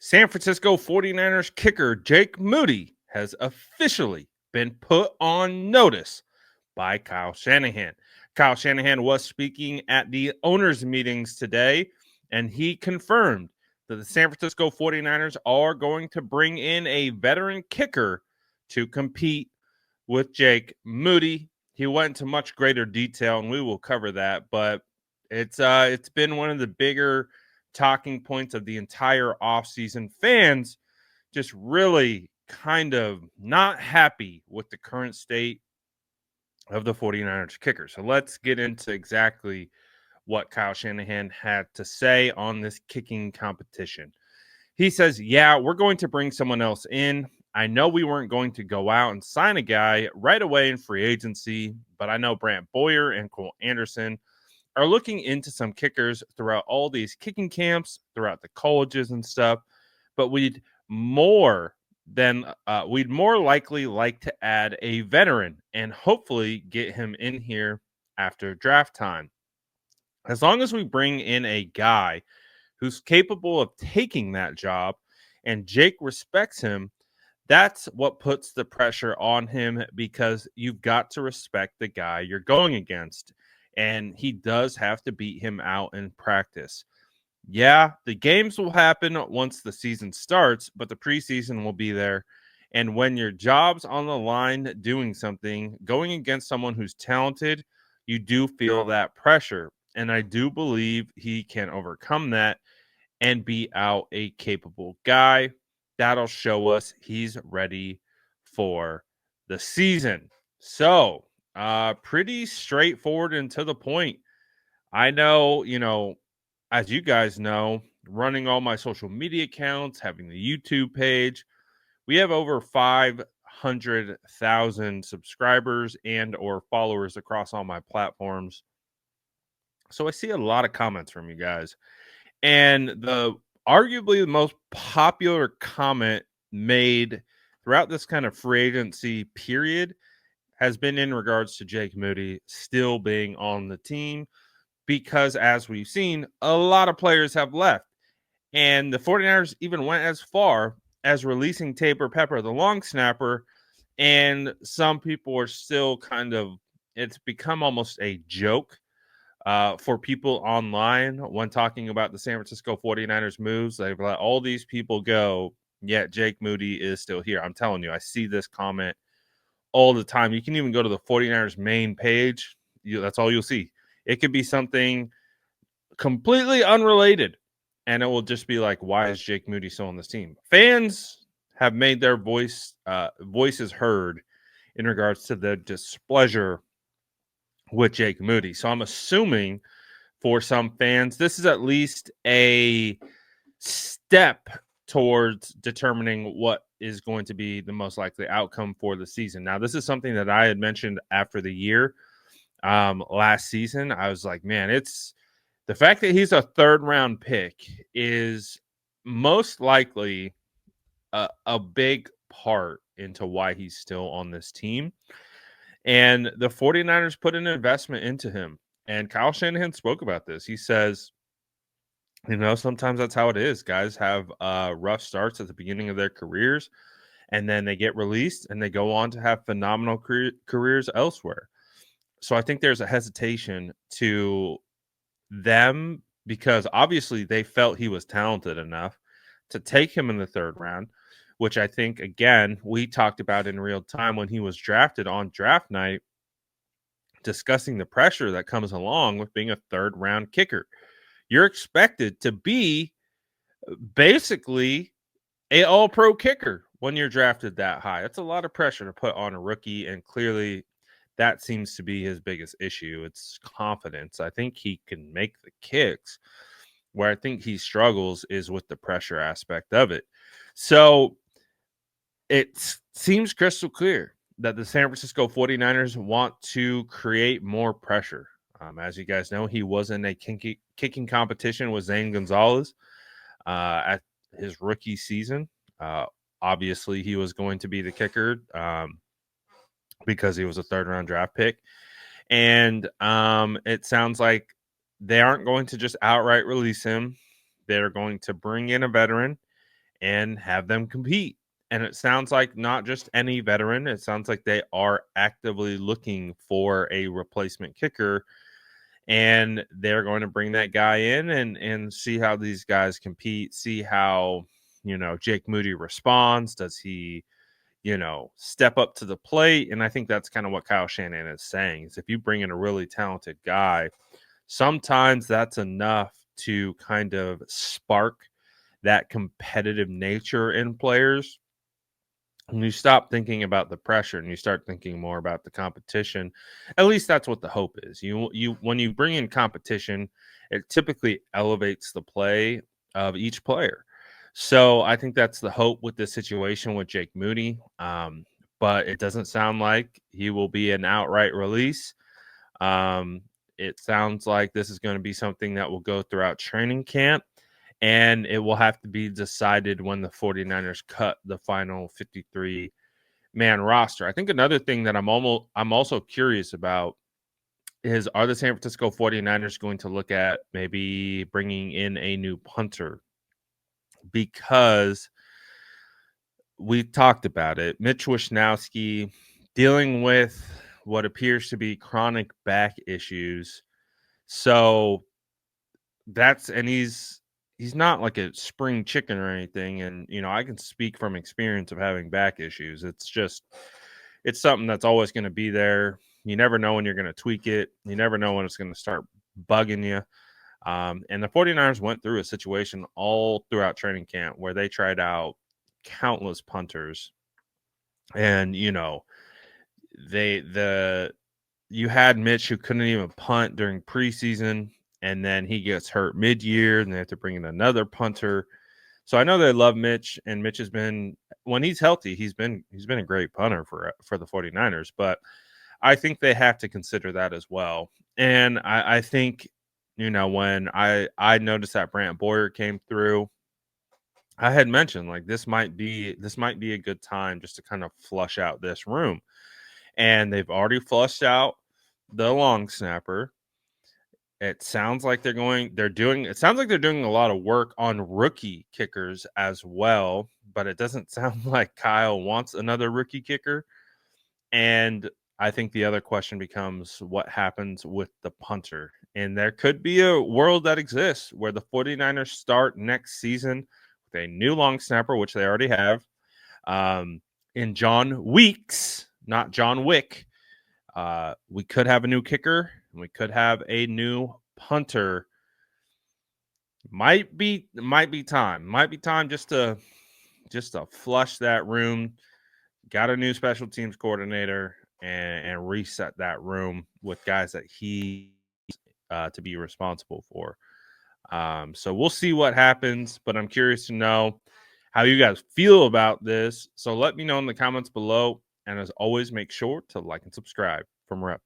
San Francisco 49ers kicker Jake Moody has officially been put on notice by Kyle Shanahan. Kyle Shanahan was speaking at the owners' meetings today, and he confirmed that the San Francisco 49ers are going to bring in a veteran kicker to compete with Jake Moody. He went into much greater detail, and we will cover that, but it's been one of the bigger talking points of the entire offseason. Fans just really kind of not happy with the current state of the 49ers kicker. So let's get into exactly what Kyle Shanahan had to say on this kicking competition. He says, yeah, we're going to bring someone else in. I know we weren't going to go out and sign a guy right away in free agency, but I know Brant Boyer and Cole Anderson are looking into some kickers throughout all these kicking camps, throughout the colleges and stuff. But we'd more likely like to add a veteran and hopefully get him in here after draft time. As long as we bring in a guy who's capable of taking that job and Jake respects him, that's what puts the pressure on him, because you've got to respect the guy you're going against. And he does have to beat him out in practice. Yeah, the games will happen once the season starts, but the preseason will be there. And when your job's on the line doing something, going against someone who's talented, you do feel that pressure. And I do believe he can overcome that and be out a capable guy. That'll show us he's ready for the season. So, pretty straightforward and to the point. I know, as you guys know, running all my social media accounts, having the YouTube page, we have over 500,000 subscribers and or followers across all my platforms. So I see a lot of comments from you guys. And the arguably the most popular comment made throughout this kind of free agency period has been in regards to Jake Moody still being on the team, because as we've seen, a lot of players have left. And the 49ers even went as far as releasing Tabor Pepper, the long snapper. And some people are still it's become almost a joke for people online when talking about the San Francisco 49ers moves. They've let all these people go, yet Jake Moody is still here. I'm telling you, I see this comment all the time. You can even go to the 49ers main page. That's all you'll see. It could be something completely unrelated, and it will just be like, why is Jake Moody still on this team? Fans have made their voices heard in regards to the displeasure with Jake Moody. So I'm assuming for some fans, this is at least a step towards determining what is going to be the most likely outcome for the season. Now, this is something that I had mentioned after the year last season. I was like, man, it's the fact that he's a third round pick is most likely a big part into why he's still on this team. And the 49ers put an investment into him. And Kyle Shanahan spoke about this. He says, sometimes that's how it is. Guys have rough starts at the beginning of their careers, and then they get released and they go on to have phenomenal careers elsewhere. So I think there's a hesitation to them, because obviously they felt he was talented enough to take him in the third round, which I think, again, we talked about in real time when he was drafted on draft night, discussing the pressure that comes along with being a third round kicker. You're expected to be basically a all-pro kicker when you're drafted that high. It's a lot of pressure to put on a rookie, and clearly that seems to be his biggest issue. It's confidence. I think he can make the kicks. Where I think he struggles is with the pressure aspect of it. So it seems crystal clear that the San Francisco 49ers want to create more pressure. As you guys know, he was in a kicking competition with Zane Gonzalez at his rookie season. Obviously, he was going to be the kicker because he was a third-round draft pick. And it sounds like they aren't going to just outright release him. They're going to bring in a veteran and have them compete. And it sounds like not just any veteran, it sounds like they are actively looking for a replacement kicker, and they're going to bring that guy in and see how these guys compete, see how, Jake Moody responds. Does he, step up to the plate? And I think that's kind of what Kyle Shanahan is saying, is if you bring in a really talented guy, sometimes that's enough to kind of spark that competitive nature in players. And you stop thinking about the pressure and you start thinking more about the competition. At least that's what the hope is. You when you bring in competition, it typically elevates the play of each player. So I think that's the hope with this situation with Jake Moody. But it doesn't sound like he will be an outright release. Um, it sounds like this is going to be something that will go throughout training camp, and it will have to be decided when the 49ers cut the final 53 man roster. I think another thing that I'm also curious about is, are the San Francisco 49ers going to look at maybe bringing in a new punter? Because we talked about it. Mitch Wishnowsky dealing with what appears to be chronic back issues. So he's not like a spring chicken or anything. And, I can speak from experience of having back issues. It's something that's always going to be there. You never know when you're going to tweak it. You never know when it's going to start bugging you. And the 49ers went through a situation all throughout training camp where they tried out countless punters. And, you had Mitch who couldn't even punt during preseason, and then he gets hurt mid-year, and they have to bring in another punter. So I know they love Mitch, and Mitch has been, when he's healthy, he's been a great punter for the 49ers, but I think they have to consider that as well. And I think, when I noticed that Brant Boyer came through, I had mentioned, like, this might be a good time just to kind of flush out this room. And they've already flushed out the long snapper. It sounds like they're doing a lot of work on rookie kickers as well, but it doesn't sound like Kyle wants another rookie kicker. And I think the other question becomes, what happens with the punter? And there could be a world that exists where the 49ers start next season with a new long snapper, which they already have, in John Weeks, not John Wick. We could have a new kicker, and we could have a new punter. Might be time. Might be time just to flush that room. Got a new special teams coordinator, and reset that room with guys that he to be responsible for. So we'll see what happens, but I'm curious to know how you guys feel about this. So let me know in the comments below. And as always, make sure to like and subscribe from Rep.